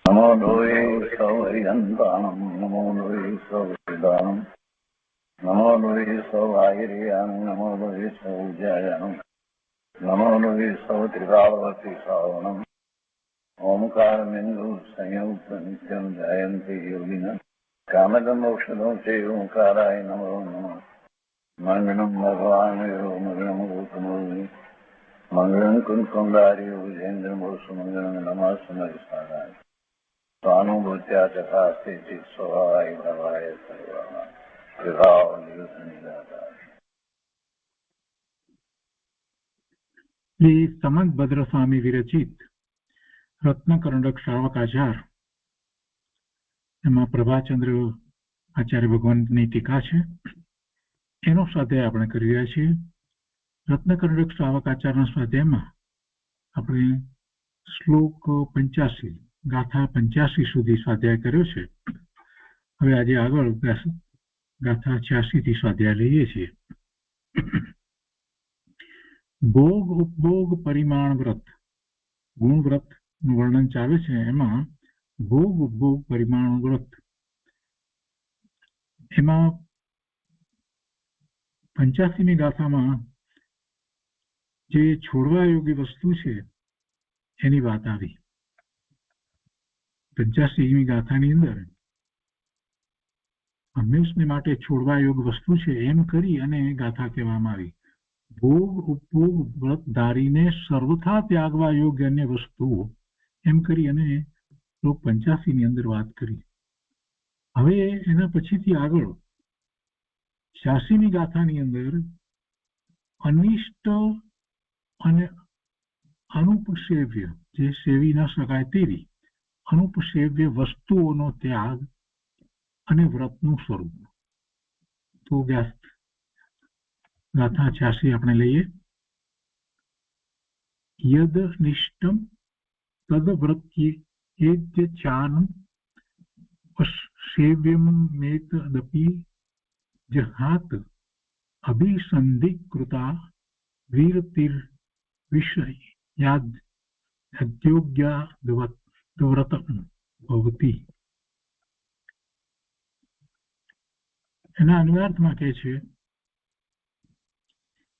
नमो लोये सौर्यन्तानं नमो लोये सौर्यदानं नमो लोये सौभागिर्यानं नमो लोये सौजयानं नमो लोये सौत्रिकावती सावनं ओंकारमिन्दु संयुक्त नित्यं जयन्ति योगिनः कामदमोक्षदं च ओंकाराय नमो नमः मङ्गलं भगवान् मङ्गलं गौतमोनि मङ्गलं कुन्कुण्डारि विजेन्द्रमोसुमङ्गलं नमः सुमरिसाराय स्वानुभूत्या चकास्ते स्वभावाय भवाय सर्वाः विभाव निदाता। श्री समंत भद्र स्वामी विरचित रत्नकरंडक श्रावकाचार એમાં પ્રભાચંદ્ર આચાર્ય ભગવાનની ટીકા છે, એનો સ્વાધ્યાય આપણે કરી રહ્યા છીએ. રત્નકરંડક શ્રાવકાચારના સ્વાધ્યાયમાં આપણે શ્લોક 85 ગાથા 85 સુધી સ્વાધ્યાય કર્યો છે. હવે આજે આગળ ગાથા 86 થી સ્વાધ્યાય લઈએ છીએ. ભોગ ઉપભોગ પરિમાણ વ્રત ગુણ વ્રત નું વર્ણન ચાલે છે. એમાં ભોગ ઉપભોગ પરિમાણ વ્રત એમાં 85મી ગાથામાં જે છોડવા યોગ્ય વસ્તુ છે એની વાત આવી. 85મી ગાથાની અંદર હંમેશને માટે છોડવા યોગ્ય વસ્તુ છે એમ કરી અને ગાથા કહેવામાં આવી. ભોગ ઉપભોગ વ્રત ધારીને સર્વથા ત્યાગવા યોગ્ય અન્ય વસ્તુઓ એમ કરી અને શ્લોક 85ની અંદર વાત કરી. હવે એના પછીથી આગળ 86મી ગાથાની અંદર અનિષ્ટ અને અનુપસેવ્ય, જે સેવી ન શકાય તેવી અનુપસેવ્ય વસ્તુઓનો ત્યાગ અને વ્રતનું સ્વરૂપ. તો ગાથા 86 આપણે લઈએ. યદ નિષ્ટમ તદ વ્રત્યેત્યચાનમ સેવ્યમ મેતદપી જહાત અભિસંધિકૃતા વીરતિર વિષય યાદ્યોગ્યાદવ્રતમ ભવતી. એના અન્વયાર્થમાં કહે છે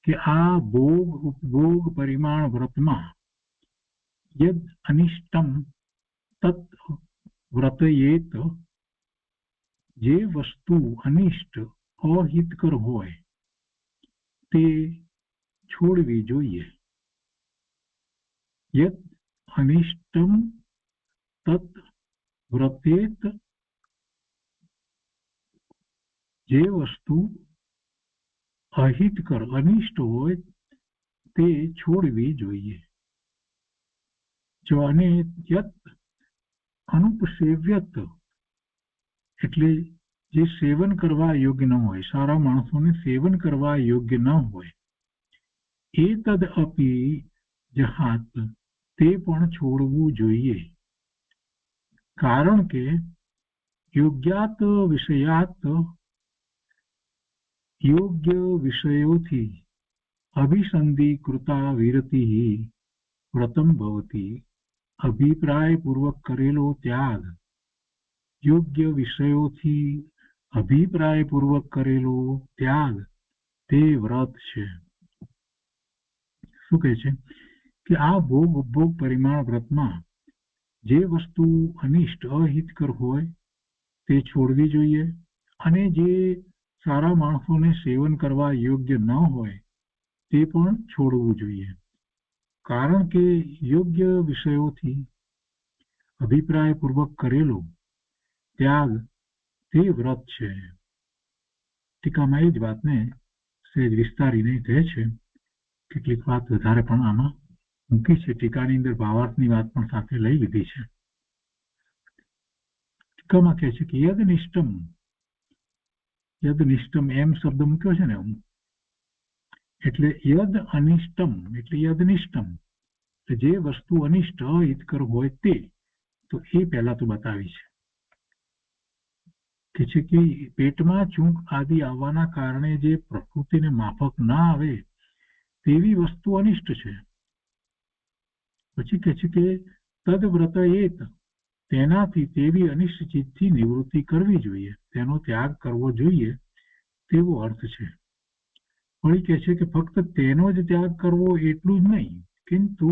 કે આ ભોગ ઉપભોગ પરિમાણ વ્રતમાં યદ અનિષ્ટમ તત વ્રતયેત, જે વસ્તુ અનિષ્ટ અહિતકર હોય તે છોડવી જોઈએ. યદ અનિષ્ટમ તત વ્રતેત, જે વસ્તુ અહિતકર અનિષ્ટ હોય તે છોડવી જોઈએ. જો અને યત અનુપસેવ્યત, એટલે જે સેવન કરવા યોગ્ય ન હોય, સારા માણસોને સેવન કરવા યોગ્ય ન હોય, એ તદ અપી જહાત, તે પણ છોડવું જોઈએ. કારણ કે યોગ્યાત વિષયાત, યોગ્ય વિષયોથી અભિસંધિકૃતા વિરતિ વ્રતમ ભવતી. અભિપ્રાયપૂર્વક કરેલો ત્યાગ, યોગ્ય વિષયોથી અભિપ્રાયપૂર્વક કરેલો ત્યાગ તે વ્રત છે. શું કહે છે કે આ ભોગ ઉપભોગ પરિમાણ વ્રતમાં જે વસ્તુ અનિષ્ટ અહિતકર હોય તે છોડવી જોઈએ, અને જે સારા માણસોને સેવન કરવા યોગ્ય ન હોય તે પણ છોડવું જોઈએ. કારણ કે યોગ્ય વિષયોથી અભિપ્રાયપૂર્વક કરેલો ત્યાગ તે વ્રત છે. ટીકામાં એ જ વાતને સહેજ વિસ્તારીને કહે છે. કેટલીક વાત વધારે પણ આમાં મૂકી છે. ટીકાની અંદર ભાવાર્થની વાત પણ સાથે લઈ લીધી છે. ટીકામાં કહે છે કે યદ નિષ્ટમ એમ શબ્દ મૂક્યો છે ને, એટલે યદ અનિષ્ટમ એટલે યદ નિષ્ટમ, જે વસ્તુ અનિષ્ટ અહિતકર હોય તે, તો એ પહેલા તો બતાવી છે કે પેટમાં ચૂંક આદિ આવવાના કારણે જે પ્રકૃતિને માફક ના આવે તેવી વસ્તુ અનિષ્ટ છે. પછી કહે છે કે તદ વ્રતયેત, તેનાથી તેવી અનિષ્ટ ચીજથી નિવૃત્તિ કરવી જોઈએ, તેનો ત્યાગ કરવો જોઈએ, તેવો અર્થ છે. વળી કહે છે કે ફક્ત તેનો જ ત્યાગ કરવો એટલું જ નહીં, કિંતુ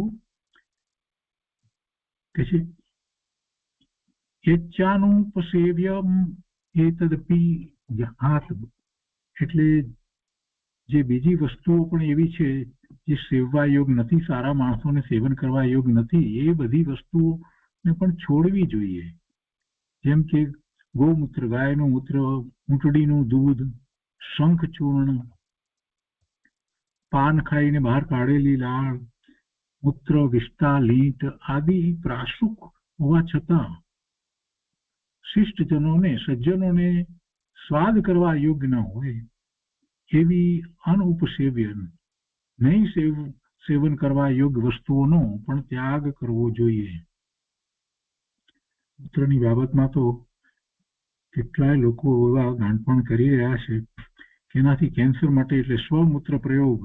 કે છે યચ્છાનુપસેવ્યમ એતદપી જહાત, એટલે જે બીજી વસ્તુઓ પણ એવી છે જે સેવવા યોગ નથી, સારા માણસોને સેવન કરવા યોગ નથી, એ બધી વસ્તુઓને પણ છોડવી જોઈએ. જેમ કે ગૌમૂત્ર, ગાયનું મૂત્ર, ઊંટડીનું દૂધ, શંખચૂર્ણ, પાન ખાઈને બહાર કાઢેલી લાળ, મૂત્ર, વિષ્ટા, લીંટ આદિ પ્રાશુક હોવા છતાં શિષ્ટજનોને, સજ્જનોને સ્વાદ કરવા યોગ્ય ન હોય એવી અનુપસેવ્ય, નહીં સેવન કરવા યોગ્ય વસ્તુઓનો પણ ત્યાગ કરવો જોઈએ. મૂત્રની બાબતમાં તો કેટલાય લોકો એવા ગાંઠપણ કરી રહ્યા છે કે એનાથી કેન્સર માટે, એટલે સ્વમૂત્ર પ્રયોગ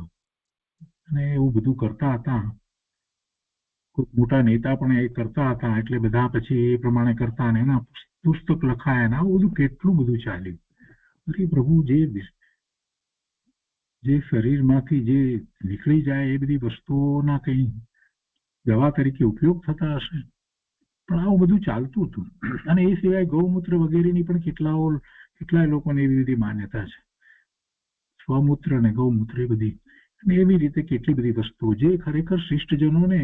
અને એવું બધું કરતા હતા. મોટા નેતા પણ એ કરતા હતા, એટલે બધા પછી એ પ્રમાણે કરતા, અને એના પુસ્તક લખાયા, ને આવું બધું કેટલું બધું ચાલ્યું. અરે પ્રભુ, જે શરીરમાંથી જે નીકળી જાય એ બધી વસ્તુઓના કંઈ દવા તરીકે ઉપયોગ થતા હશે, પણ આવું બધું ચાલતું હતું. અને એ સિવાય ગૌમૂત્ર વગેરેની પણ કેટલાય લોકોને એવી બધી માન્યતા છે, સ્વમૂત્ર અને ગૌમૂત્ર એ બધી, અને એવી રીતે કેટલી બધી વસ્તુઓ જે ખરેખર શિષ્ટજનોને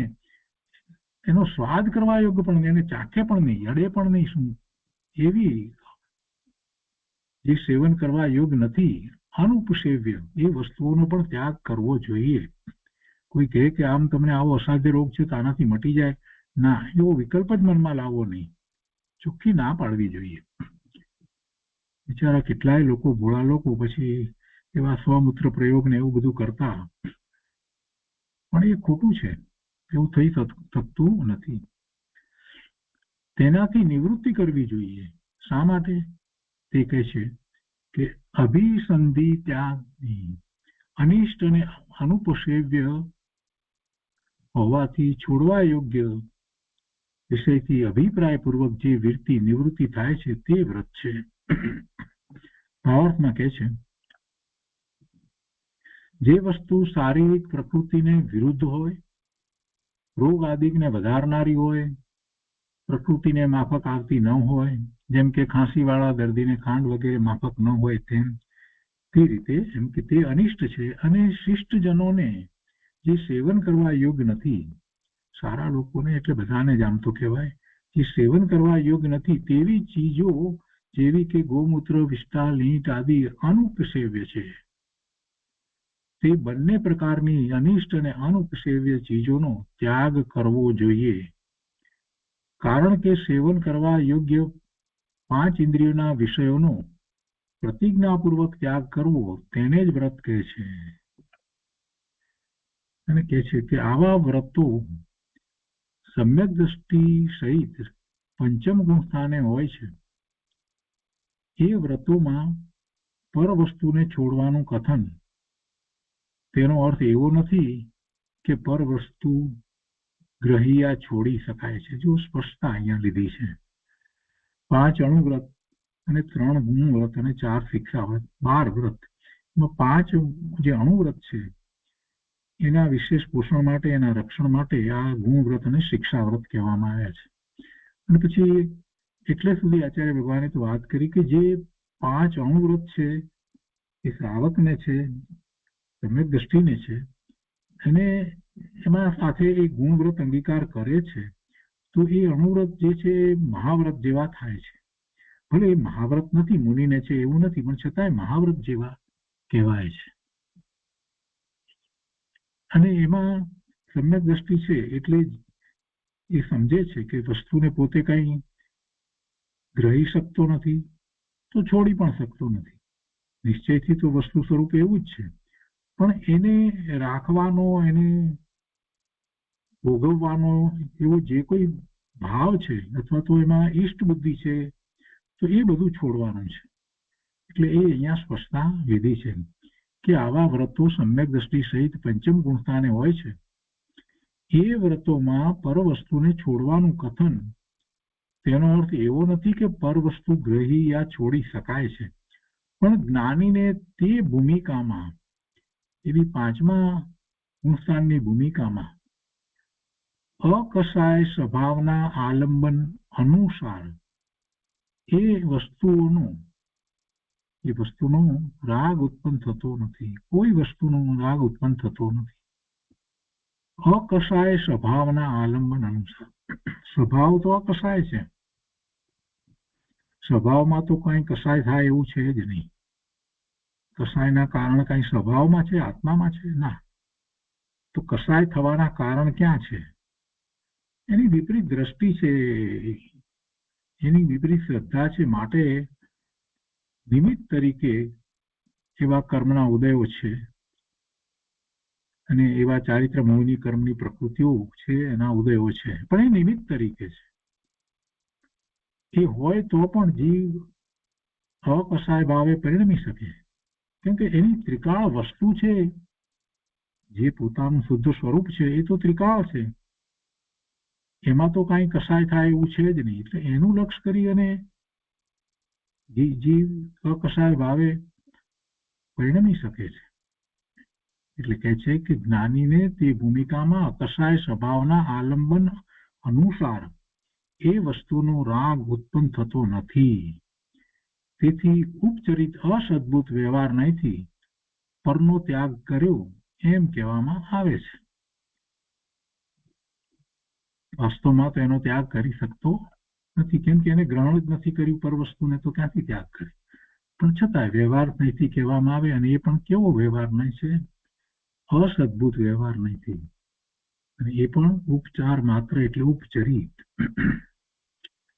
એનો સ્વાદ કરવા યોગ્ય પણ એને ચાખે પણ નહીં, અડે પણ નહીં, શું એવી જે સેવન કરવા યોગ્ય નથી, અનુપસેવ્ય, એ વસ્તુઓનો પણ ત્યાગ કરવો જોઈએ. કોઈ કહે કે આમ તમને આવો અસાધ્ય રોગ છે તો આનાથી મટી જાય, ના, એવો વિકલ્પ જ મનમાં લાવવો નહીં, ચોખ્ખી ના પાડવી જોઈએ. બિચારા કેટલાય લોકો, ભોળા લોકો પછી એવા સ્વમૂત્ર પ્રયોગ ને એવું બધું કરતા, પણ એ ખોટું છે, એવું થઈ શકતું નથી. તેનાથી નિવૃત્તિ કરવી જોઈએ. શા માટે? તે કહે છે કે અભિસંધિ ત્યાગની, અનિષ્ટ અને અનુપસેવ્ય હોવાથી છોડવા યોગ્ય વિષયથી અભિપ્રાયપૂર્વક જે નિવૃત્તિ થાય છે તે વ્રત છે. ભાવાર્થમાં કહે છે, જે વસ્તુ શારીરિક પ્રકૃતિને વિરુદ્ધ હોય, રોગ આદિને વધારનારી હોય, પ્રકૃતિને માફક આવતી ન હોય, જેમ કે ખાંસીવાળા દર્દીને ખાંડ વગેરે માફક ન હોય, તે રીતે એમ કે તે અનિષ્ટ છે, અને શિષ્ટજનોને જે સેવન કરવા યોગ્ય નથી, સારા લોકોને એટલે બધાને જ આમ તો કહેવાય, જે સેવન કરવા યોગ્ય નથી તેવી ચીજો જેવી કે ગૌમૂત્ર, વિષ્ટા, લીંટ આદિ અનુપસેવ્ય છે. તે બંને પ્રકારની અનિષ્ટ અને અનુપસેવ્ય ચીજોનો ત્યાગ કરવો જોઈએ. કારણ કે સેવન કરવા યોગ્ય 5 ઇન્દ્રિયોના વિષયોનો પ્રતિજ્ઞાપૂર્વક ત્યાગ કરવો તેને જ વ્રત કહે છે. અને કહે છે કે આવા વ્રતો સમ્યક દ્રષ્ટિ સહિત પંચમ ગુણ સ્થાને હોય છે. એ વ્રતોમાં પર વસ્તુને છોડવાનું કથન, તેનો અર્થ એવો નથી કે પર વસ્તુ ગ્રહિયા છોડી શકાય છે. જો સ્પષ્ટતા અહીંયા લીધી છે. 5 અણુવ્રત અને 3 ગુણ વ્રત અને 4 શિક્ષા વ્રત, 12 વ્રત. એમાં 5 જે અણુવ્રત છે એના વિશેષ પોષણ માટે, એના રક્ષણ માટે આ ગુણ વ્રત અને શિક્ષા વ્રત કહેવામાં આવ્યા છે. અને પછી એટલે સુધી આચાર્ય ભગવાને તો વાત કરી કે જે 5 અણુવ્રત છે એ શ્રાવકને છે, સમ્યક દ્રષ્ટિને છે, અને એમાં સાથે એ ગુણવ્રત અંગીકાર કરે છે, તો એ અણુવ્રત જે છે એ મહાવ્રત જેવા થાય છે. ભલે એ મહાવ્રત નથી, મુનિને છે એવું નથી, પણ છતાંય મહાવ્રત જેવા કહેવાય છે. અને એમાં સમ્યક દ્રષ્ટિ છે એટલે એ સમજે છે કે વસ્તુને પોતે કઈ ગ્રહી શકતો નથી, તો છોડી પણ શકતો નથી. નિશ્ચયથી તો વસ્તુ સ્વરૂપ એવું જ છે, પણ એને રાખવાનો, એને ભોગવવાનો એવો જે કોઈ ભાવ છે, અથવા તો એમાં ઈષ્ટ બુદ્ધિ છે, તો એ બધું છોડવાનું છે. એટલે એ અહીંયા સ્પષ્ટતા લીધી છે કે આવા વ્રતો સમ્યક દ્રષ્ટિ સહિત પંચમ ગુણસ્થાને હોય છે. એ વ્રતોમાં પર વસ્તુને છોડવાનું કથન, તેનો અર્થ એવો નથી કે પર વસ્તુ ગ્રહી યા છોડી શકાય છે, પણ જ્ઞાનીને તે ભૂમિકામાં, એવી પાંચમા ગુણસ્થાનની ભૂમિકામાં અકસાય સ્વભાવના આલંબન અનુસાર એ વસ્તુનો રાગ ઉત્પન્ન થતો નથી. કોઈ વસ્તુનો રાગ ઉત્પન્ન થતો નથી. અકસાય સ્વભાવના આલંબન અનુસાર. સ્વભાવ તો અકસાય છે, સ્વભાવમાં તો કઈ કસાય થાય એવું છે જ નહીં. કસાયના કારણ કઈ સ્વભાવમાં છે, આત્મામાં છે? ના. તો કસાય થવાના કારણ ક્યાં છે? એની વિપરીત દ્રષ્ટિ છે, એની વિપરીત શ્રદ્ધા છે. માટે નિમિત્ત તરીકે એવા કર્મના ઉદયો છે અને એવા ચારિત્ર મોહની કર્મની પ્રકૃતિઓ છે, એના ઉદયો છે, પણ એ નિમિત્ત તરીકે છે. એ હોય તો પણ જીવ અકસાય ભાવે પરિણમી શકે, કેમ કે એની ત્રિકાળ વસ્તુ છે. જે પોતાનું શુદ્ધ સ્વરૂપ છે એ તો ત્રિકાળ છે, એમાં તો કાંઈ કસાય થાય એવું છે જ નહીં. એટલે એનું લક્ષ્ય કરી અને જીવ અકસાય ભાવે પરિણમી શકે છે. એટલે કહે છે કે જ્ઞાનીને તે ભૂમિકામાં અકસાય સ્વભાવના આલંબન અનુસાર એ વસ્તુનો રાગ ઉત્પન્ન થતો નથી. તેથી ઉપચરિત અસદ્ભુત વ્યવહાર નહીંથી પરનો ત્યાગ કર્યો એમ કહેવામાં આવે છે. વાસ્તવમાં તો એનો ત્યાગ કરી શકતો નથી, કેમ કે એને ગ્રહણ જ નથી કર્યું પર વસ્તુને, તો ક્યાંથી ત્યાગ કરે? પણ છતાંય વ્યવહાર નહીંથી કહેવામાં આવે, અને એ પણ કેવો વ્યવહાર નહીં છે? અસદ્ભુત વ્યવહાર નહીંથી, અને એ પણ ઉપચાર માત્ર, એટલે ઉપચરિત.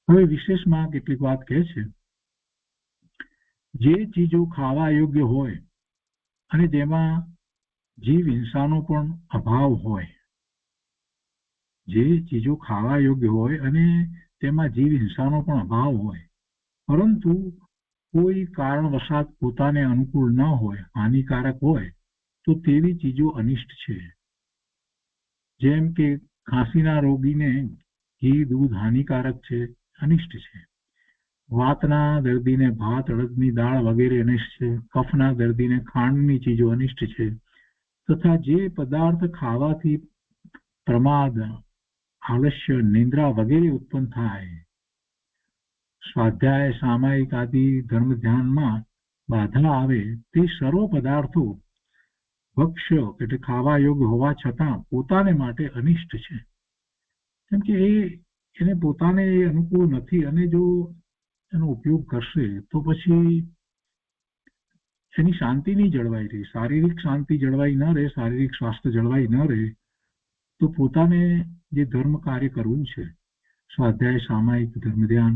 હવે વિશેષમાં કેટલીક વાત કહે છે. જે ચીજો ખાવા યોગ્ય હોય અને જેમાં જીવ હિંસાનો પણ અભાવ હોય, જે ચીજો ખાવા યોગ્ય હોય અને તેમાં જીવ હિંસાનો પણ અભાવ હોય, પરંતુ કોઈ કારણવશાત પોતાને અનુકૂળ ન હોય, હાનિકારક હોય, તો તેવી ચીજો અનિષ્ટ છે. જેમ કે ખાંસીના રોગીને ઘી દૂધ હાનિકારક છે, અનિષ્ટ છે. વાતના દર્દીને ભાત અડદની દાળ વગેરે અનિષ્ટ છે. કફના દર્દીને ખાંડની ચીજો અનિષ્ટ છે. તથા જે પદાર્થ ખાવાથી પ્રમાદ, આલસ્ય, નિંદ્રા વગેરે ઉત્પન્ન થાય, સ્વાધ્યાય, સામાયિક આદિ ધર્મ ધ્યાનમાં બાધા આવે, તે સર્વ પદાર્થો ભક્ષ્ય એટલે ખાવા યોગ્ય હોવા છતાં પોતાને માટે અનિષ્ટ છે. કેમ કે એને પોતાને અનુકૂળ નથી, અને જો એનો ઉપયોગ કરશે તો પછી એની શાંતિ નહીં જળવાઈ રહે, શારીરિક શાંતિ જળવાઈ ન રહે, શારીરિક સ્વાસ્થ્ય જળવાઈ ન રહે, તો પોતાને જે ધર્મ કાર્ય કરવું છે, સ્વાધ્યાય, સામાયિક, ધર્મ ધ્યાન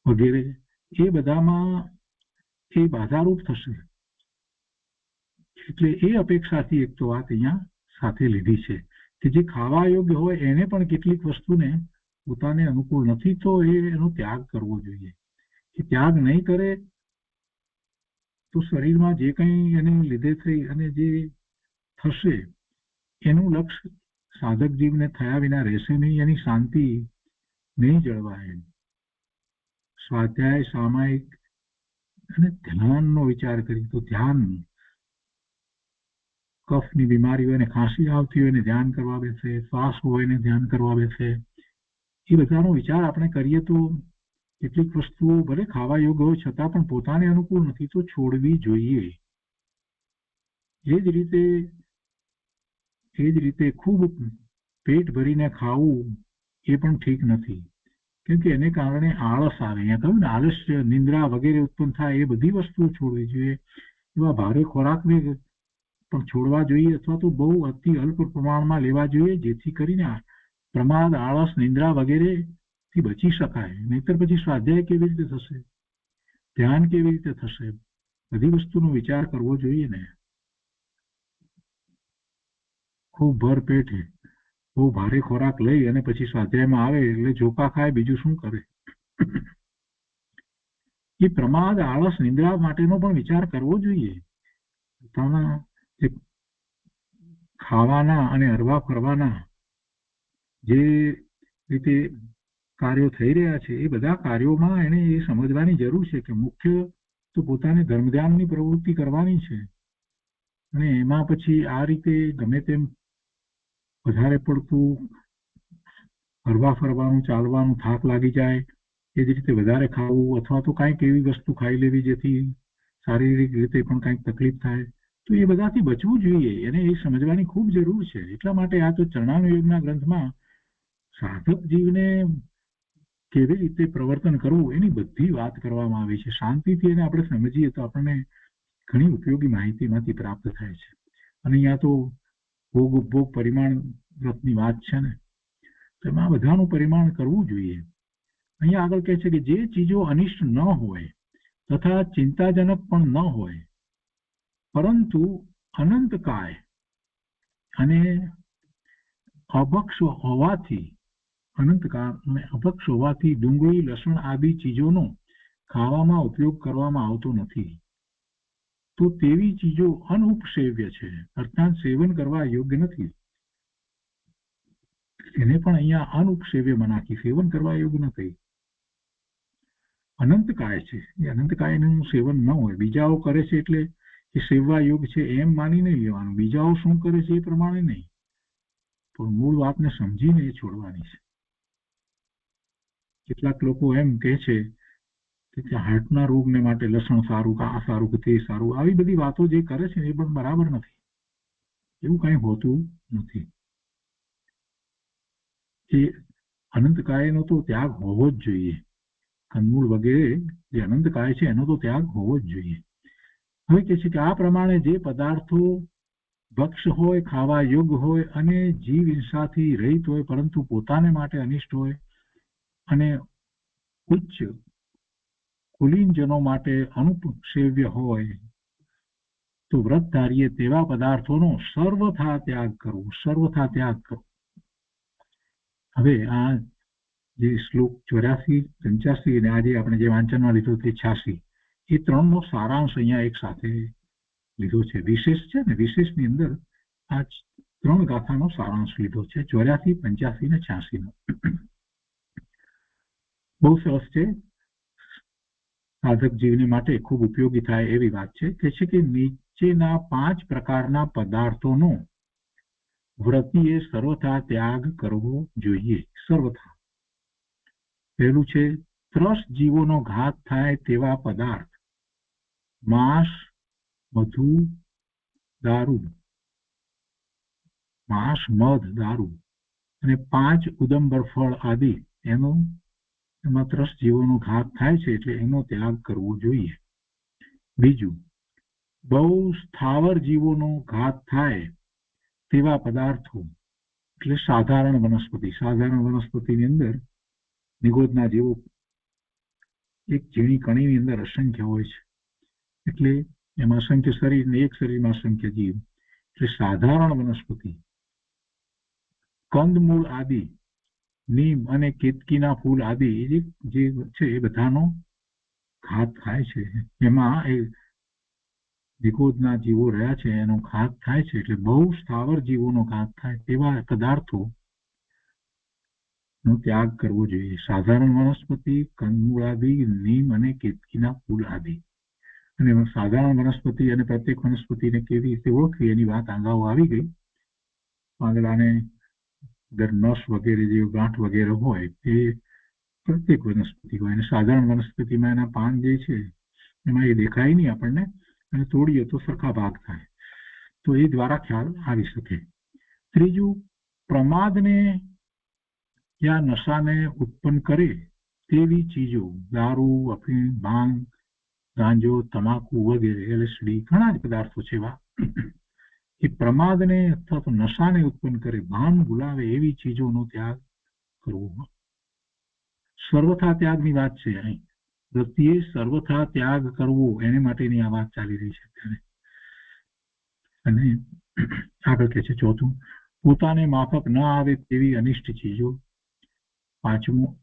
વગેરે, એ બધામાં એ બાધારૂપ થશે. એટલે એ અપેક્ષાથી એક તો વાત અહીંયા સાથે લીધી છે કે જે ખાવા યોગ્ય હોય એને પણ કેટલીક વસ્તુને પોતાને અનુકૂળ નથી, તો એનો ત્યાગ કરવો જોઈએ. એ ત્યાગ નહીં કરે તો શરીરમાં જે કંઈ એને લીધે થઈ અને જે થશે એનું લક્ષ્ય સાધક જીવને થયા વિના રહેશે નહીં, એની શાંતિ નહીં જળવાય. સ્વાધ્યાય, સામાયિક અને ધ્યાનનો વિચાર કરી તો ધ્યાન, કફની બીમારી હોય ને ખાંસી આવતી હોય ને ધ્યાન કરવા બેસે, શ્વાસ હોય ને ધ્યાન કરવા બેસે, એ બધાનો વિચાર આપણે કરીએ તો કેટલીક વસ્તુઓ ભલે ખાવા યોગ્ય હોય છતાં પણ પોતાને અનુકૂળ નથી, તો છોડવી જોઈએ. એ જ રીતે ખૂબ પેટ ભરીને ખાવું એ પણ ઠીક નથી, કેમ કે એને કારણે આળસ આવે. અહીંયા કહ્યું ને, આલસ્ય, નિંદ્રા વગેરે ઉત્પન્ન થાય, એ બધી વસ્તુઓ છોડવી જોઈએ. એવા ભારે ખોરાકને પણ છોડવા જોઈએ, અથવા તો બહુ અતિ અલ્પ પ્રમાણમાં લેવા જોઈએ, જેથી કરીને પ્રમાદ, આળસ, નિંદ્રા વગેરે થી બચી શકાય. નહીતર પછી સ્વાધ્યાય કેવી રીતે થશે, ધ્યાન કેવી રીતે થશે? બધી વસ્તુનો વિચાર કરવો જોઈએ ને. ખૂબ ભર પેટે બહુ ભારે ખોરાક લઈ અને પછી સ્વાધ્યાયમાં આવે એટલે ઝોકા ખાય, બીજું શું કરે? એ પ્રમાદ, આળસ, નિંદ્રા માટેનો પણ વિચાર કરવો જોઈએ. પોતાના જે ખાવાના અને હરવા ફરવાના જે રીતે કાર્યો થઈ રહ્યા છે એ બધા કાર્યોમાં એને એ સમજવાની જરૂર છે કે મુખ્ય તો પોતાને ધર્મ ધ્યાનની પ્રવૃત્તિ કરવાની છે, અને એમાં પછી આ રીતે ગમે તેમ વધારે પડતું હરવા ફરવાનું, ચાલવાનું, થાક લાગી જાય, એ જ રીતે વધારે ખાવું અથવા તો કાંઈક એવી વસ્તુ ખાઈ લેવી જેથી શારીરિક રીતે પણ કાંઈક તકલીફ થાય, તો એ બધાથી બચવું જોઈએ. એને એ સમજવાની ખૂબ જરૂર છે. એટલા માટે આ તો ચરણાનુયોગના ગ્રંથમાં સાધક જીવને કેવી રીતે પ્રવર્તન કરવું એની બધી વાત કરવામાં આવી છે. શાંતિથી એને આપણે સમજીએ તો આપણને ઘણી ઉપયોગી માહિતી એમાંથી પ્રાપ્ત થાય છે. અને અહીંયા તો ભોગ ઉપભોગ પરિમાણ વ્રતની વાત છે ને, તો એમાં બધાનું પરિમાણ કરવું જોઈએ. અહીંયા આગળ કહે છે કે જે ચીજો અનિષ્ટ ન હોય તથા ચિંતાજનક પણ ન હોય, પરંતુ અનંતકાય અને અભક્ષ હોવાથી ડુંગળી, લસણ આદિ ચીજોનો ખાવામાં ઉપયોગ કરવામાં આવતો નથી, તો તેવી ચીજો અનુપસેવ્ય છે, અર્થાત સેવન કરવા યોગ્ય નથી. એને પણ અહીંયા અનુપસેવ્ય નાખી, સેવન કરવા યોગ્ય નથી. અનંતકાય છે, એ અનંતકાયનું સેવન ન હોય. બીજાઓ કરે છે એટલે એ સેવવા યોગ છે એમ માની નહીં લેવાનું. બીજાઓ શું કરે છે એ પ્રમાણે નહીં, પણ મૂળ વાતને સમજીને એ છોડવાની છે. કેટલાક લોકો એમ કહે છે કે હાર્ટના રોગને માટે લસણ સારું, કે આ સારું, કે તે સારું, આવી બધી વાતો જે કરે છે એ પણ બરાબર નથી. એવું કઈ હોતું નથી. એ અનંતકાયનો તો ત્યાગ હોવો જ જોઈએ. કંદમૂળ વગેરે જે અનંતકાય છે એનો તો ત્યાગ હોવો જ જોઈએ. હવે કહે છે કે આ પ્રમાણે જે પદાર્થો ભક્ષ હોય, ખાવા યોગ્ય હોય અને જીવ હિંસાથી રહિત હોય, પરંતુ પોતાને માટે અનિષ્ટ હોય અને ઉચ્ચ કુલીનજનો માટે અનુપસેવ્ય હોય, તો વ્રતધારીએ તેવા પદાર્થોનો સર્વથા ત્યાગ કરવો, સર્વથા ત્યાગ કરવો. હવે આ જે શ્લોક 84, 85 અને આજે આપણે જે વાંચનમાં લીધો તે 86, એ ત્રણનો સારાંશ અહીંયા એક સાથે લીધો છે. વિશેષ છે ને, વિશેષની અંદર આ ત્રણ ગાથાનો સારાંશ લીધો છે, 84, 85 ને 86 નો. બહુ સરસ છે. સાધક જીવની માટે ખૂબ ઉપયોગી થાય એવી વાત છે. કે છે કે નીચેના 5 પ્રકારના પદાર્થોનો વ્રતીએ સર્વથા ત્યાગ કરવો જોઈએ. સર્વથા. પહેલું છે ત્રસ્ત જીવોનો ઘાત થાય તેવા પદાર્થ, માંસ, મધુ, દારૂ, માંસ, મધ, દારૂ અને 5 ઉદંબર ફળ આદિ એમાં ત્રસ્ત જીવોનો ઘાત થાય છે એટલે એનો ત્યાગ કરવો જોઈએ. બીજું, બહુ સ્થાવર જીવોનો ઘાત થાય તેવા પદાર્થો એટલે સાધારણ વનસ્પતિ. સાધારણ વનસ્પતિની અંદર નિગોદના જીવો એક ઝીણી કણીની અંદર અસંખ્ય હોય છે, એટલે એમાં અસંખ્ય શરીર ને એક શરીરમાં અસંખ્ય જીવ, એટલે સાધારણ વનસ્પતિ. કંદમૂળ આદિ, નીમ અને કેતકીના ફૂલ આદિ જે છે એ બધાનો ઘાત થાય છે. એમાં એ નિગોદના જીવો રહ્યા છે એનો ઘાત થાય છે, એટલે બહુ સ્થાવર જીવોનો ઘાત થાય તેવા પદાર્થો નો ત્યાગ કરવો જોઈએ. સાધારણ વનસ્પતિ, કંદમૂળ આદિ, નીમ અને કેતકીના ફૂલ આદિ. અને સાધારણ વનસ્પતિ અને પ્રત્યેક વનસ્પતિને કેવી રીતે ઓળખવી એની વાત અગાઉ આવી ગઈ. પાંદડાને નસ વગેરે જે ગાંઠ વગેરે હોય એ પ્રત્યેક વનસ્પતિ હોય, અને સાધારણ વનસ્પતિમાં એના પાન જે છે એમાં એ દેખાય નહીં આપણને, અને તોડીએ તો સરખા ભાગ થાય, તો એ દ્વારા ખ્યાલ આવી શકે. ત્રીજું, પ્રમાદને યા નશાને ઉત્પન્ન કરે તેવી ચીજો, દારૂ, અફીણ, ભાંગ, ગાંજો, તમાકુ વગેરે, LSD, ઘણા જ પદાર્થો છે એવા એ પ્રમાદને અથવા તો નશાને ઉત્પન્ન કરે, ભાન ભૂલાવે એવી ચીજોનો ત્યાગ કરવો. સર્વથા ત્યાગની વાત છે અહીં. વ્યક્તિએ સર્વથા ત્યાગ કરવો એને માટેની આ વાત ચાલી રહી છે ત્યારે. અને આગળ કહે છે ચોથું, પોતાને માફક ન આવે તેવી અનિષ્ટ ચીજો. પાંચમું,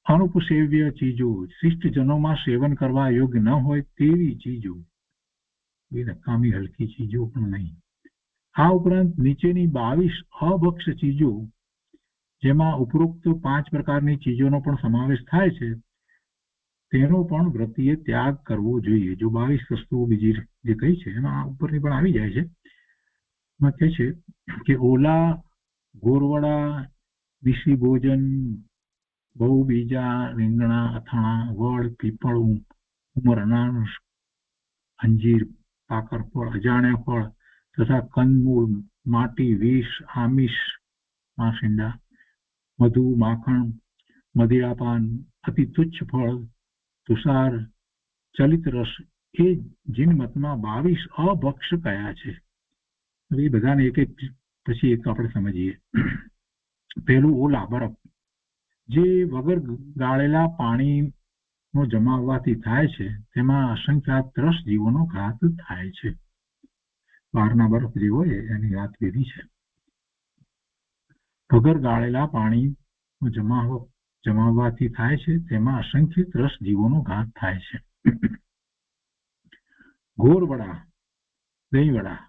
અનુપસેવ્ય ચીજો, શિષ્ટજનોમાં સેવન કરવા યોગ્ય ન હોય તેવી ચીજો, એ નકામી હલકી ચીજો પણ નહીં. આ ઉપરાંત નીચેની 22 અભક્ષ ચીજો જેમાં ઉપરોક્ત 5 પ્રકારની ચીજોનો પણ સમાવેશ થાય છે, તેનો પણ વ્રતીએ ત્યાગ કરવો જોઈએ. જો 22 વસ્તુઓ બીજી જે કહી છે એમાં ઉપરની પણ આવી જાય છે. એમાં કહે છે કે ઓલા, ગોરવડા, દેશી ભોજન, બહુ બીજા, રીંગણા, અથાણા, વડ, પીપળ, ઉમરણા, અંજીર, પાકર ફળ, અજાણ્યા ફળ તથા કંદમૂળ, માટી, વિષ, આમિષ, માસિંડા, મધુ, માખણ, મદિરાપાન, અતિ તુચ્છ ફળ, તુષાર, ચલિત રસ એ જીનમતમાં 22 અભક્ષ કયા છે. હવે એ બધાને એક એક પછી એક આપણે સમજીએ. પહેલું ઓલા, બરફ, જે વગર ગાળેલા પાણીનો જમાવવાથી થાય છે, તેમાં અસંખ્યાત 10 જીવોનો ઘાત થાય છે. બહારના બરફ જે હોય એની વાત લીધી છે. વગર ગાળેલા પાણીનો જમાવવાથી થાય છે, તેમાં અસંખ્ય 10 જીવોનો ઘાત થાય છે. ગોર વડા, દહીં વડા,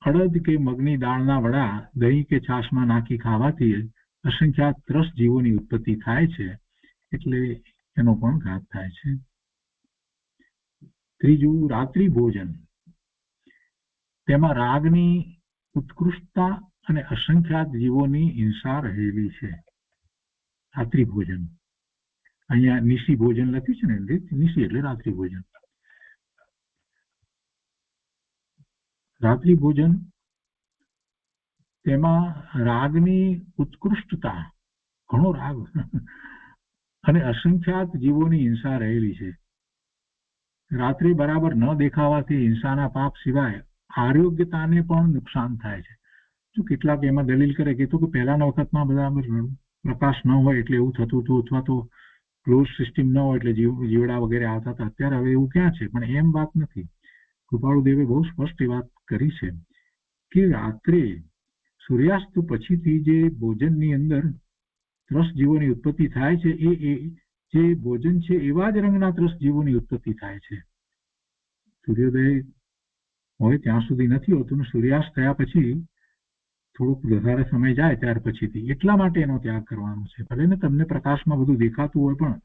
અડદ કે મગની દાળના વડા દહીં કે છાશમાં નાખી ખાવાથી અસંખ્યાત 10 જીવોની ઉત્પત્તિ થાય છે, એટલે એનો પણ ઘાત થાય છે. ત્રીજું રાત્રિ ભોજન, તેમાં રાગની ઉત્કૃષ્ટતા અને અસંખ્યાત જીવોની હિંસા રહેલી છે. રાત્રિ ભોજન, અહીંયા નિશી ભોજન લખ્યું છે ને, નિશી એટલે રાત્રિ ભોજન. રાત્રિ ભોજન, તેમાં રાગની ઉત્કૃષ્ટતા, ઘણો રાગ અને અસંખ્યાત જીવોની હિંસા રહેલી છે. રાત્રિ બરાબર ન દેખાવાથી હિંસાના પાપ સિવાય આરોગ્યતાને પણ નુકસાન થાય છે. જો કેટલાક એમાં દલીલ કરે કે પહેલાના વખતમાં બધા પ્રકાશ ન હોય એટલે એવું થતું હતું, અથવા તો ક્લોઝ સિસ્ટમ ન હોય એટલે જીવડા વગેરે આવતા હતા. અત્યારે હવે એવું ક્યાં છે? પણ એમ વાત નથી. કૃપાળુદેવે બહુ સ્પષ્ટ વાત કરી છે કે રાત્રે સૂર્યાસ્ત પછીથી જે ભોજનની અંદર 10 જીવોની ઉત્પત્તિ થાય છે, એ જે ભોજન છે એવા જ રંગના 10 જીવોની ઉત્પત્તિ થાય છે. સૂર્યોદય હોય ત્યાં સુધી નથી હોતું, સૂર્યાસ્ત થયા પછી થોડુંક વધારે સમય જાય ત્યાર પછીથી. એટલા માટે એનો ત્યાગ કરવાનો છે. ભલે ને તમને પ્રકાશમાં બધું દેખાતું હોય, પણ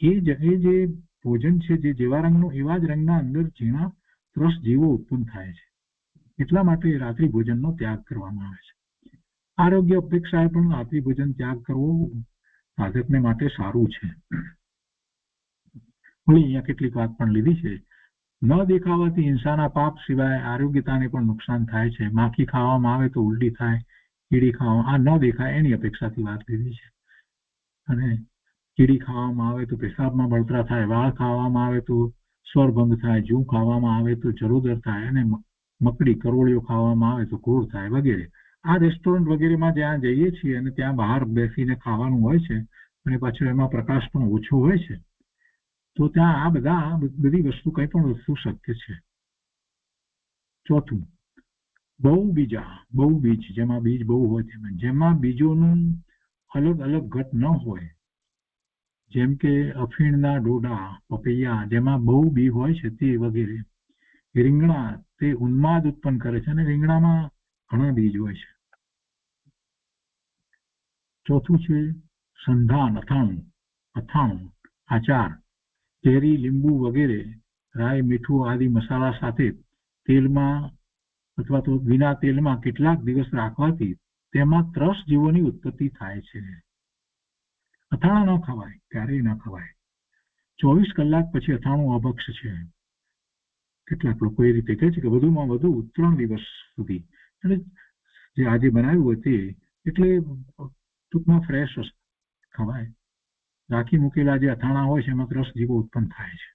એ જે ભોજન છે, જે જેવા રંગનું એવા જ રંગના અંદર ઝીણા 10 જીવો ઉત્પન્ન થાય છે. એટલા માટે રાત્રિ ભોજનનો ત્યાગ કરવામાં આવે છે. આરોગ્ય અપેક્ષાએ પણ રાત્રિ ભોજન ત્યાગ કરવો સાધકને માટે સારું છે. અહીંયા કેટલીક વાત પણ લીધી છે. ન દેખાવાથી હિંસાના પાપ સિવાય આરોગ્યતાને પણ નુકસાન થાય છે. માખી ખાવામાં આવે તો ઉલટી થાય, કીડી ખાવામાં, આ ન દેખાય એની અપેક્ષાથી વાત લીધી છે. અને કીડી ખાવામાં આવે તો પેશાબમાં બળતરા થાય, વાળ ખાવામાં આવે તો સ્વરભંગ થાય, જૂ ખાવામાં આવે તો જરોદર થાય, અને મકડી, કરોળીઓ ખાવામાં આવે તો ઘોર થાય વગેરે. આ રેસ્ટોરન્ટ વગેરેમાં જ્યાં જઈએ છીએ અને ત્યાં બહાર બેસીને ખાવાનું હોય છે, અને પાછો એમાં પ્રકાશ પણ ઓછો હોય છે, તો ત્યાં આ બધી વસ્તુ, કઈ પણ વસ્તુ શક્ય છે. ચોથું, બહુ બીજ, જેમાં બીજ બહુ હોય, જેમાં બીજોનું અલગ અલગ ઘટ ન હોય, જેમ કે અફીણના ડોડા, પપૈયા, જેમાં બહુ બી હોય છે તે વગેરે. રીંગણા, તે ઉન્માદ ઉત્પન્ન કરે છે અને રીંગણામાં ઘણા બીજ હોય છે. ચોથું છે સંધાન, અથાણું, આચાર, કેરી, લીંબુ વગેરે રાઈ, મીઠું આદિ મસાલા સાથે તેલમાં અથવા તો વિના તેલમાં કેટલાક દિવસ રાખવાથી તેમાં 10 જીવોની ઉત્પત્તિ થાય છે. અથાણા ન ખવાય, ક્યારેય ન ખવાય. 24 કલાક પછી અથાણું અભક્ષ છે. કેટલાક લોકો એ રીતે કહે છે કે વધુમાં વધુ 3 દિવસ સુધી, એટલે જે આજે બનાવ્યું હોય તે, એટલે ટૂંકમાં ફ્રેશ ખવાય. રાખી મૂકેલા જે અથાણા હોય છે એમાં 10 જીવો ઉત્પન્ન થાય છે.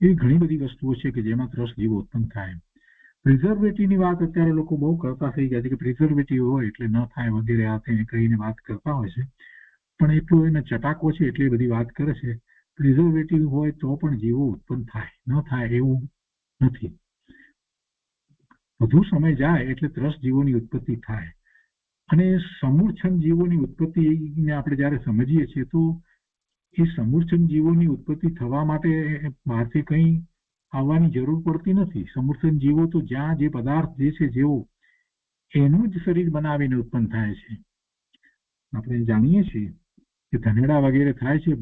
એવી ઘણી બધી વસ્તુઓ છે કે જેમાં 10 જીવો ઉત્પન્ન થાય. પ્રિઝર્વેટિવની વાત અત્યારે લોકો બહુ કરતા થઈ ગયા છે કે પ્રિઝર્વેટિવ હોય એટલે ન થાય વગેરે, આ તેને કહીને વાત કરતા હોય છે. પણ એટલું એને ચટાકો છે એટલી બધી વાત કરે છે. પ્રિઝર્વેટિવ હોય તો પણ જીવો ઉત્પન્ન થાય, ન થાય એવું નથી. વધુ સમય જાય એટલે 10 જીવોની ઉત્પત્તિ થાય. અને સમૂર્છન જીવોની ઉત્પત્તિને આપણે જ્યારે સમજીએ છીએ તો એ સમૂર્છન જીવોની ઉત્પત્તિ થવા માટે બહારથી કંઈ આવવાની જરૂર પડતી નથી. સમૂર્છન જીવો તો જ્યાં જે પદાર્થ જે છે જેવો એનું જ શરીર બનાવીને ઉત્પન્ન થાય છે. આપણે જાણીએ છીએ કે ધનેડા વગેરે થાય છે,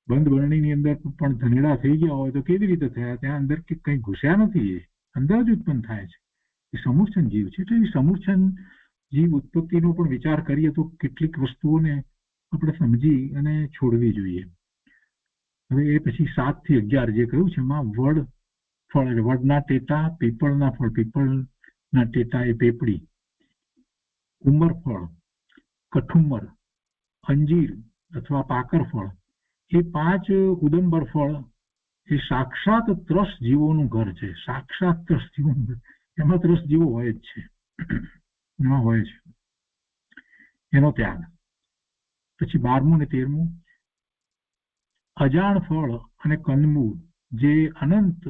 બંધ બરણીની અંદર પણ ધનેડા થઈ ગયા હોય તો કેવી રીતે થયા? ત્યાં અંદર કે કંઈ ઘૂસ્યા નથી, એ અંદર જ ઉત્પન્ન થાય છે. એ સમૂર્છન જીવ છે. એટલે એ સમૂર્છન જીવ ઉત્પત્તિનો પણ વિચાર કરીએ તો કેટલીક વસ્તુઓને આપણે સમજી અને છોડવી જોઈએ. હવે એ પછી 7 થી 11 જે કહ્યું છે એમાં વડ ફળ, વડના ટેટા, પીપળના ફળ, પીપળના ટેટા એ પેપડી, ઉમર ફળ, કઠુમર, અંજીર અથવા પાકર ફળ, એ 5 ઉદંબર ફળ એ સાક્ષાત ત્રસ જીવોનું ઘર છે. સાક્ષાત ત્રસ જીવોનું ઘર, એમાં ત્રસ જીવો હોય જ છે, એમાં હોય છે. એનો ત્યાગ. પછી 12મું ને 13મું અજાણ ફળ અને કંદમૂળ, જે અનંત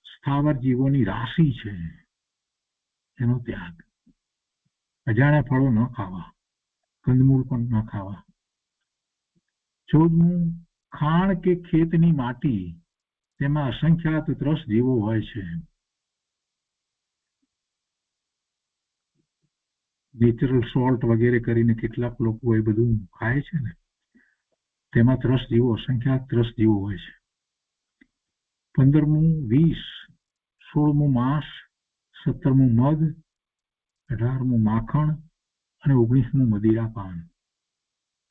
સ્થાવર જીવોની રાશિ છે, એનો ત્યાગ. અજાણ્યા ફળો ન ખાવા, કંદમૂળ પણ ન ખાવા. 14મું ખાણ કે ખેતની માટી, તેમાં અસંખ્યાત ત્રસ જીવો હોય છે. નેચરલ સોલ્ટ વગેરે કરીને કેટલાક લોકો એ બધું ખાય છે ને, તેમાં ત્રસ જીવો, અસંખ્યાત ત્રસ જીવો હોય છે. 15મું વિષ, 16મું માંસ, 17મું મધ, 18મું માખણ અને 19મું મદિરાપાન.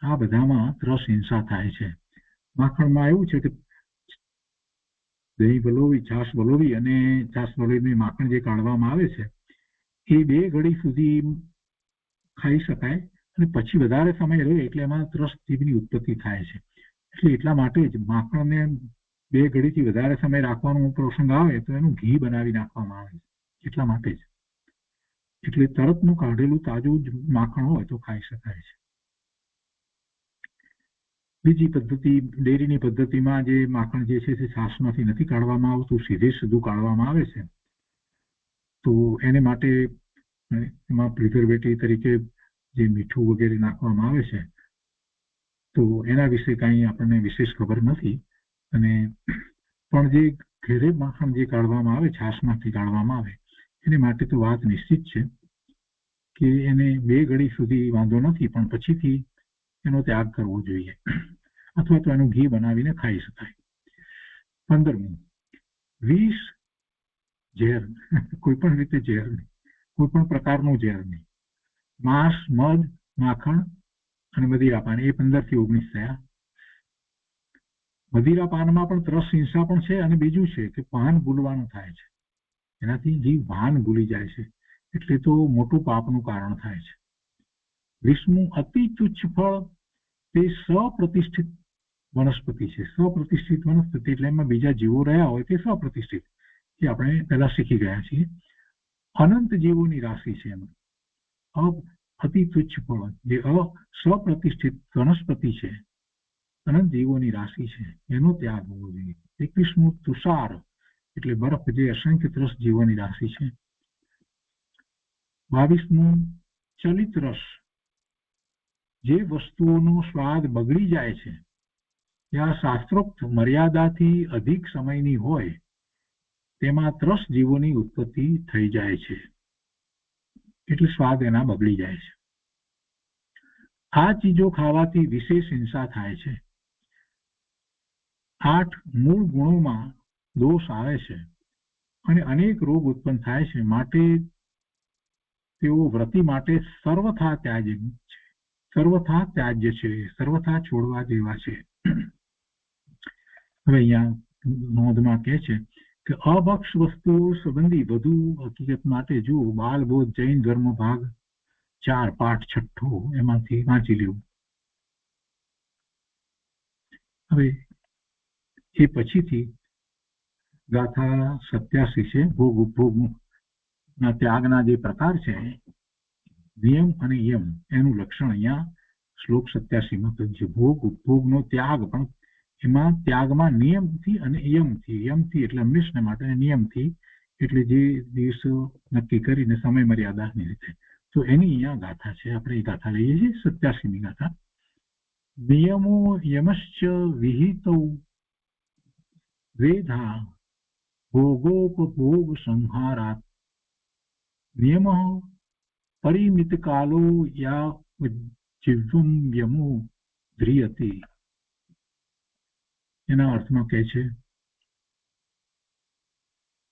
આ બધામાં ત્રસ હિંસા થાય છે. માખણમાં એવું છે કે દહીં વલોવી, છાશ વલોવી અને છાશ વલોવી માખણ જે કાઢવામાં આવે છે એ 2 ઘડી સુધી ખાઈ શકાય, અને પછી વધારે સમય રહે એટલે એમાં ત્રસ જીવની ઉત્પત્તિ થાય છે. એટલે એટલા માટે જ માખણને 2 ઘડીથી વધારે સમય રાખવાનો પ્રસંગ આવે તો એનું ઘી બનાવી નાખવામાં આવે છે, એટલા માટે જ. એટલે તરતનું કાઢેલું તાજું જ માખણ હોય તો ખાઈ શકાય છે. બીજી પદ્ધતિ, ડેરીની પદ્ધતિમાં જે માખણ જે છે તે છાશમાંથી નથી કાઢવામાં આવતું, સીધું કાઢવામાં આવે છે. તો એને માટે એમાં પ્રિઝર્વેટિવ તરીકે જે મીઠું વગેરે નાખવામાં આવે છે, તો એના વિશે કાંઈ આપણને વિશેષ ખબર નથી. અને પણ જે ઘરે માખણ જે કાઢવામાં આવે, છાશમાંથી કાઢવામાં આવે, એને માટે તો વાત નિશ્ચિત છે કે એને 2 ઘડી સુધી વાંધો નથી, પણ પછીથી એનો ત્યાગ કરવો જોઈએ, અથવા તો એનું ઘી બનાવીને ખાઈ શકાય. 15મું વિષ, ઝેર, કોઈ પણ રીતે ઝેર નહીં, કોઈ પણ પ્રકારનું ઝેર નહીં. માંસ, મધ, માખણ અને મદિરાપાન, એ 15 થી 19 થયા. મદિરાપાનમાં પણ ત્રસ હિંસા પણ છે, અને બીજું છે કે ભાન ભૂલવાનું થાય છે. એનાથી જીવ ભાન ભૂલી જાય છે, એટલે તો મોટું પાપનું કારણ થાય છે. 20મું અતિ તુચ્છ ફળ, તે સ્વપ્રતિષ્ઠિત વનસ્પતિ છે. સ્વપ્રતિષ્ઠિત વનસ્પતિ એટલે એમાં બીજા જીવો રહ્યા હોય તે સ્વપ્રતિષ્ઠિત, એ આપણે પહેલા શીખી ગયા છીએ. અનંત જીવોની રાશિ છે એમાં. અતિ તુચ્છ ફળ, જે સ્વપ્રતિષ્ઠિત વનસ્પતિ છે, અનંત જીવોની રાશિ છે, એનો ત્યાગ હોવો જોઈએ. 21મું તુષાર, એટલે બરફ, જે અસંખ્ય ત્રસ જીવોની રાશિ છે. 22મું ચલિત રસ, જે વસ્તુઓનો સ્વાદ બગડી જાય છે, ત્યાં શાસ્ત્રોક્ત મર્યાદાથી અધિક સમયની હોય તેમાં ત્રસ જીવોની ઉત્પત્તિ થઈ જાય છે, એટલે સ્વાદ એના બગડી જાય છે. આ ચીજો ખાવાથી વિશેષ હિંસા થાય છે. 8 મૂળ ગુણોમાં દોષ આવે છે અને અનેક રોગ ઉત્પન્ન થાય છે, માટે તેઓ વ્રતી માટે સર્વથા ત્યાજ્ય છે, સર્વથા છોડવા જેવા છે. હવે અહીંયા નોંધમાં કહે છે કે અભક્ષ વસ્તુઓ સંબંધી વધુ હકીકત માટે જુઓ બાલબોધ જૈન ધર્મ ભાગ 4 પાઠ 6 એમાંથી વાંચી લેવું. હવે એ પછીથી ગાથા 87 છે, ભોગ ઉપભોગના ત્યાગના જે પ્રકાર છે, નિયમ અને યમ, એનું લક્ષણ અહીંયા શ્લોક 87માં કહ્યું છે. ભોગ ઉપભોગનો ત્યાગ, પણ એમાં ત્યાગમાં નિયમથી અને યમથી એટલે હંમેશના માટે, નિયમથી એટલે જે દિવસો નક્કી કરીને સમય મર્યાદાની રીતે. તો એની અહીંયા ગાથા છે, આપણે એ ગાથા લઈએ છીએ 87મી ગાથા. નિયમો યમશ્ચ વિહિતો વેધા ભોગોપભોગ સંહારાત નિયમ પરિમિત કાલો યા જીવમ યમો ધ્રિયતે. એના અર્થમાં કહે છે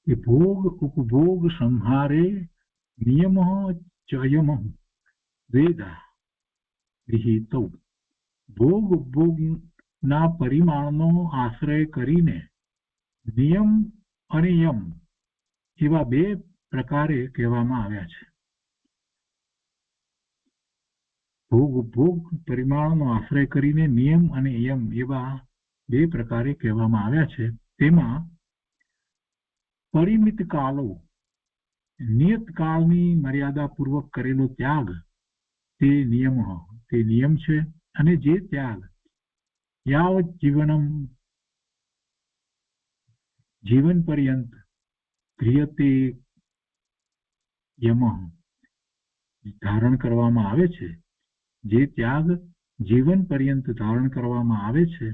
કે ભોગ ઉપભોગ સંહારે નિયમ ચયમ વેદા વિહિતો. ભોગ ઉપભોગના પરિમાણનો આશ્રય કરીને નિયમ અને યમ એવા બે પ્રકારે કહેવામાં આવ્યા છે. ભોગ ઉપભોગ પરિમાણનો આશ્રય કરીને નિયમ અને યમ એવા બે પ્રકારે કહેવામાં આવ્યા છે. તેમાં પરિમિત કાલો, નિયત કાળની મર્યાદા પૂર્વક કરેલો ત્યાગ તે નિયમ છે. અને જે ત્યાગ યાવત જીવન પર્યંત ક્રિયતે યમ ધારણ કરવામાં આવે છે, જે ત્યાગ જીવન પર્યંત ધારણ કરવામાં આવે છે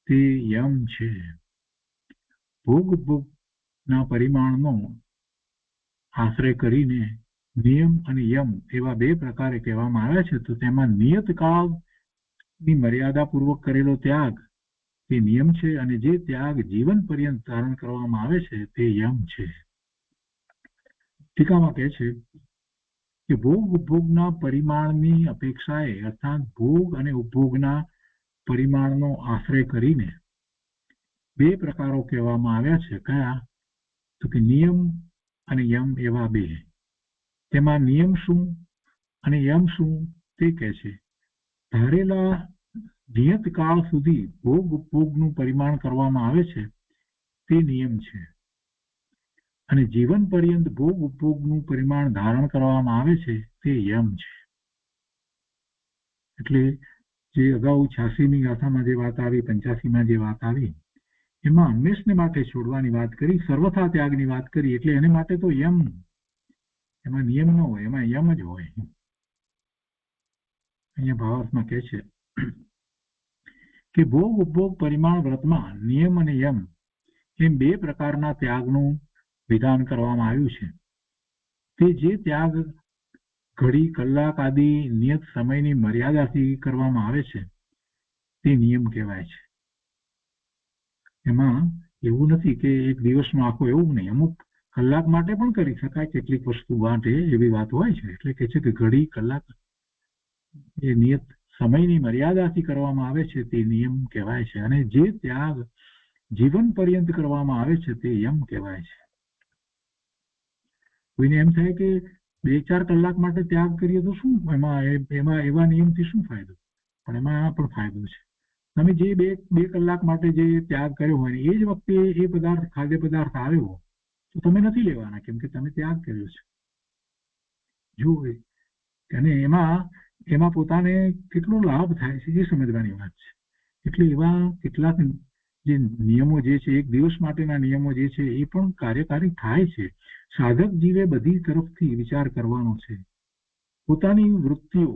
તે યમ છે. ભોગના પરિમાણનો આશ્રય કરીને નિયમ અને યમ એવા બે પ્રકારે કહેવામાં આવ્યા છે. તો તેમાં નિયત કાળની મર્યાદા પૂર્વક કરેલો ત્યાગ તે નિયમ છે, અને જે ત્યાગ જીવન પર્યંત ધારણ કરવામાં આવે છે તે યમ છે. ટીકામાં કહે છે કે ભોગ ઉપભોગના પરિમાણની અપેક્ષાએ અર્થાત ભોગ અને ઉપભોગના પરિમાણનો આશ્રય કરીને બે પ્રકારો કહેવામાં આવ્યા છે. કયા? તો કે નિયમ અને યમ એવા બે. તેમાં નિયમ શું અને યમ શું તે કહે છે. ધારેલા નિયત કાળ સુધી ભોગ ઉપભોગનું પરિમાણ કરવામાં આવે છે તે નિયમ છે, અને જીવન પર્યંત ભોગ ઉપભોગનું પરિમાણ ધારણ કરવામાં આવે છે તે યમ છે. એટલે જે અગાઉ 86મી ગાથામાં જે વાત આવી, 85માં જે વાત આવી, એમાં હંમેશને માટે છોડવાની વાત કરી, સર્વથા ત્યાગની વાત કરી. એટલે એને માટે તો યમ, એમાં નિયમ ન હોય, એમાં યમ જ હોય. અહીંયા ભાવાર્થમાં કહે છે કે ભોગ ઉપભોગ પરિમાણ વ્રતમાં નિયમ અને યમ એમ બે પ્રકારના ત્યાગનું વિધાન કરવામાં આવ્યું છે. તે જે ત્યાગ ઘડી, કલાક આદિ નિયત સમયની મર્યાદાથી કરવામાં આવે છે તે નિયમ કહેવાય છે. એમાં એવું નથી કે એક દિવસનો આખો, એવું નહીં. અમુક કલાક માટે પણ કરી શકાય, કેટલીક વસ્તુ માટે એવી વાત હોય છે. એટલે કે છે કે ઘડી, કલાક એ નિયત સમયની મર્યાદાથી કરવામાં આવે છે તે નિયમ કહેવાય છે, અને જે ત્યાગ જીવન પર્યંત કરવામાં આવે છે તે યમ કહેવાય છે. કોઈને એમ થાય કે 2-4 કલાક માટે ત્યાગ કરીએ તો શું, એમાં એવા નિયમથી શું ફાયદો? પણ એમાં પણ ફાયદો છે. તમે જે બે કલાક માટે જે ત્યાગ કર્યો હોય એ જ વખતે એ પદાર્થ, ખાદ્ય પદાર્થ આવ્યો તો તમે નથી લેવાના, કેમ કે તમે ત્યાગ કર્યો છે. જો અને એમાં પોતાને કેટલો લાભ થાય છે એ સમજવાની વાત છે. એટલે એવા કેટલાક જે નિયમો જે છે, એક દિવસ માટેના નિયમો જે છે, એ પણ કાર્યકારી થાય છે. સાધક જીવે બધી તરફથી વિચાર કરવાનો છે. પોતાની વૃત્તિઓ,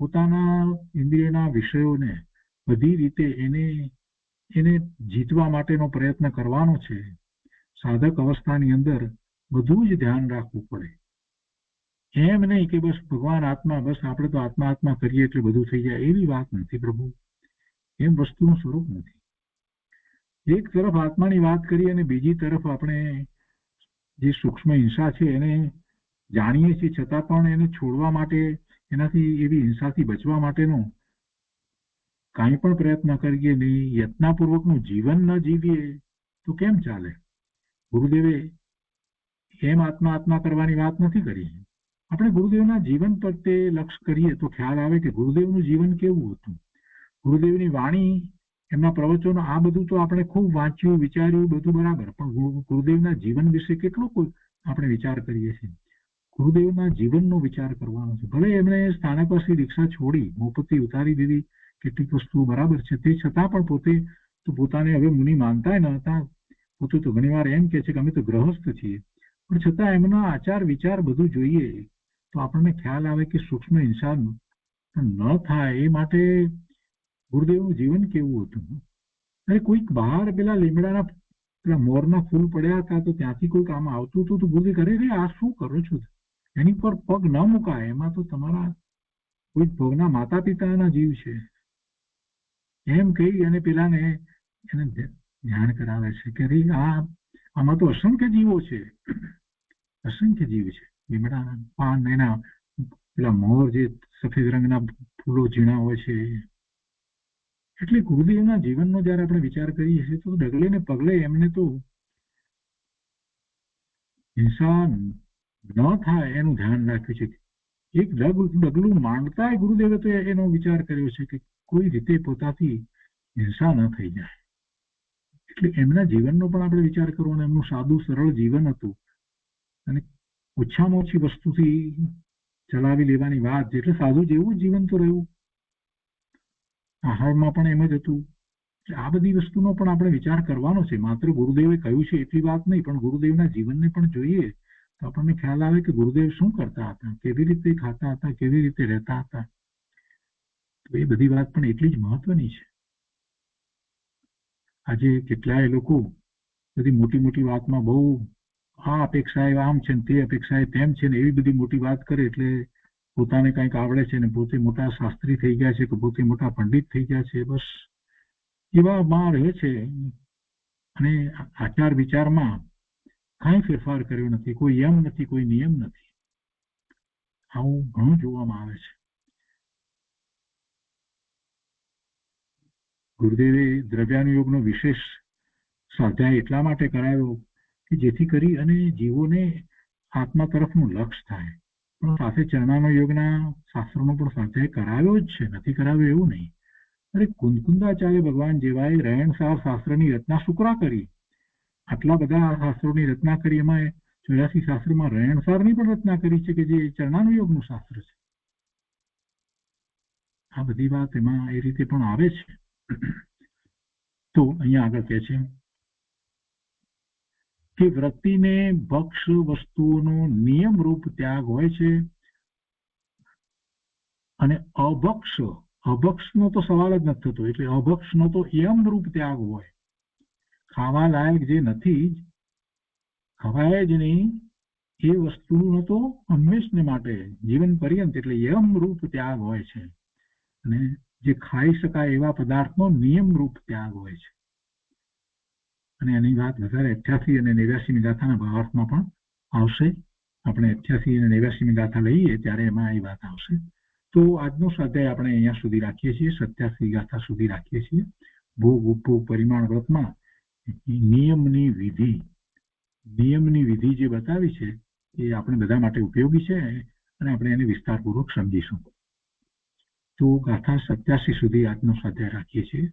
પોતાના ઇન્દ્રિયના વિષયોને બધી રીતે એને જીતવા માટેનો પ્રયત્ન કરવાનો છે. સાધક અવસ્થાની અંદર બધું જ ધ્યાન રાખવું પડે. એમ નહીં કે બસ ભગવાન આત્મા, બસ આપણે તો આત્મા કરીએ એટલે બધું થઈ જાય, એવી વાત નથી પ્રભુ. એમ વસ્તુનું સ્વરૂપ નથી. એક તરફ આત્માની વાત કરીએ અને બીજી તરફ આપણે જે સૂક્ષ્મ હિંસા છે એને જાણીએ છીએ, છતાં પણ એને છોડવા માટે, એનાથી, એવી હિંસાથી બચવા માટેનો કાંઈ પણ પ્રયત્ન કરીએ નહીં, યત્નપૂર્વકનું જીવન ન જીવીએ તો કેમ ચાલે? ગુરુદેવે એમ આત્મા કરવાની વાત નથી કરી. આપણે ગુરુદેવના જીવન પર તે લક્ષ્ય કરીએ તો ખ્યાલ આવે કે ગુરુદેવનું જીવન કેવું હતું. ગુરુદેવની વાણી, એમના પ્રવચનો, આ બધું તો આપણે ખૂબ વાંચ્યું, વિચાર્યું, બધું બરાબર, પણ ગુરુદેવના જીવન વિશે કેટલો આપણે વિચાર કરીએ છીએ. ગુરુદેવના જીવનનો વિચાર કરવાનો છે. ભલે એમણે સ્થાનકવાસી દીક્ષા છોડી, મોપતી ઉતારી દીધી, કેટલીક વસ્તુઓ બરાબર છે, તે છતાં પણ પોતે તો પોતાને હવે મુનિ માનતા ન હતા. પોતે તો ઘણીવાર એમ કહે છે કે અમે તો ગ્રહસ્થ છીએ, પણ છતાં એમના આચાર વિચાર બધું જોઈએ તો આપણને ખ્યાલ આવે કે સૂક્ષ્મ હિંસા ન થાય એ માટે ગુરુદેવનું જીવન કેવું હતું. અરે કોઈક બહાર પેલા લીમડાના, પેલા મોરના ફૂલ પડ્યા હતા તો ત્યાંથી કોઈક આમ આવતું હતું તો ગુરુદેવ કરે, રે આ શું કરો છો? એની પર પગ ન મુકાય, એમાં તો તમારા કોઈ ભોગના માતા પિતાના જીવ છે એમ કહી અને પેલાને એને ધ્યાન કરાવે છે કે આમાં તો અસંખ્ય જીવો છે, અસંખ્ય જીવ છે. લીમડા પાન એના પેલા મોર જે સફેદ રંગના ફૂલો ઝીણા હોય છે. એટલે ગુરુદેવના જીવનનો જયારે આપણે વિચાર કરીએ છીએ તો ડગલે ને પગલે એમને તો હિંસા ન થાય એનું ધ્યાન રાખ્યું છે. એક ડગલું માંડતા ગુરુદેવે તો એનો વિચાર કર્યો છે કે કોઈ રીતે પોતાથી હિંસા ન થઈ જાય. એટલે એમના જીવનનો પણ આપણે વિચાર કરવો, અને એમનું સાદું સરળ જીવન હતું અને ઓછામાં ઓછી વસ્તુથી ચલાવી લેવાની વાત, એટલે સાદું જેવું જીવન તો રહ્યું. આહારમાં પણ એમ જ હતું. આ બધી વસ્તુનો પણ આપણે વિચાર કરવાનો છે. માત્ર ગુરુદેવે કહ્યું છે એટલી વાત નહીં, પણ ગુરુદેવના જીવનને પણ જોઈએ તો આપણને ખ્યાલ આવે કે ગુરુદેવ શું કરતા હતા, કેવી રીતે ખાતા હતા, કેવી રીતે રહેતા હતા. તો એ બધી વાત પણ એટલી જ મહત્વની છે. આજે કેટલાય લોકો બધી મોટી મોટી વાતમાં બહુ આ અપેક્ષાએ આમ છે ને તે અપેક્ષાએ તેમ છે ને એવી બધી મોટી વાત કરે એટલે પોતાને કંઈક આવડે છે ને પોતે મોટા શાસ્ત્રી થઈ ગયા છે કે પોતે મોટા પંડિત થઈ ગયા છે. બસ એવા માં રહે છે અને આચાર વિચારમાં કાંઈ ફેરફાર કર્યો નથી, કોઈ યમ નથી, કોઈ નિયમ નથી. આવું ઘણું જોવામાં આવે છે. ગુરુદેવે દ્રવ્યાનુયોગનો વિશેષ સ્વાધ્યાય એટલા માટે કરાયો કે જેથી કરી અને જીવોને આત્મા તરફનું લક્ષ થાય. પણ સાથે ચરણાનુયોગના શાસ્ત્રોનો પણ સ્વાધ્યાય કરાવ્યો જ છે, નથી કરાવ્યો એવું નહીં. અરે કુંદકુંદાચાર્ય ભગવાન જેવાએ રહેણસાર શાસ્ત્રની રચના શુક્રા કરી. આટલા બધા શાસ્ત્રોની રચના કરી, એમાં 84 શાસ્ત્રોમાં રહેણસારની પણ રચના કરી છે કે જે ચરણાનુયોગનું શાસ્ત્ર છે. આ બધી વાત એમાં એ રીતે પણ આવે છે. તો અહીંયા આગળ કહે છે કે વૃત્તિને ભક્ષ વસ્તુઓનો નિયમ રૂપ ત્યાગ હોય છે અને અભક્ષનો તો સવાલ જ નથી થતો. એટલે અભક્ષનો તો યમ રૂપ ત્યાગ હોય. ખાવા લાયક જે નથી, ખવાય જ નહીં એ વસ્તુનો તો હંમેશને માટે જીવન પર્યંત એટલે યમ રૂપ ત્યાગ હોય છે. અને જે ખાઈ શકાય એવા પદાર્થનો નિયમ રૂપ ત્યાગ હોય છે. અને એની વાત વધારે 88 અને 89મી ગાથાના ભાવાર્થમાં પણ આવશે. આપણે 88 અને 89મી ગાથા લઈએ ત્યારે એમાં એ વાત આવશે. તો આજનો સ્વાધ્યાય આપણે અહીંયા સુધી રાખીએ છીએ, 87 ગાથા સુધી રાખીએ છીએ. ભોગ ઉપભોગ પરિમાણ વ્રતમાં નિયમની વિધિ જે બતાવી છે એ આપણે બધા માટે ઉપયોગી છે અને આપણે એને વિસ્તારપૂર્વક સમજીશું. તો ગાથા 87 સુધી આજનો સ્વાધ્યાય રાખીએ છીએ.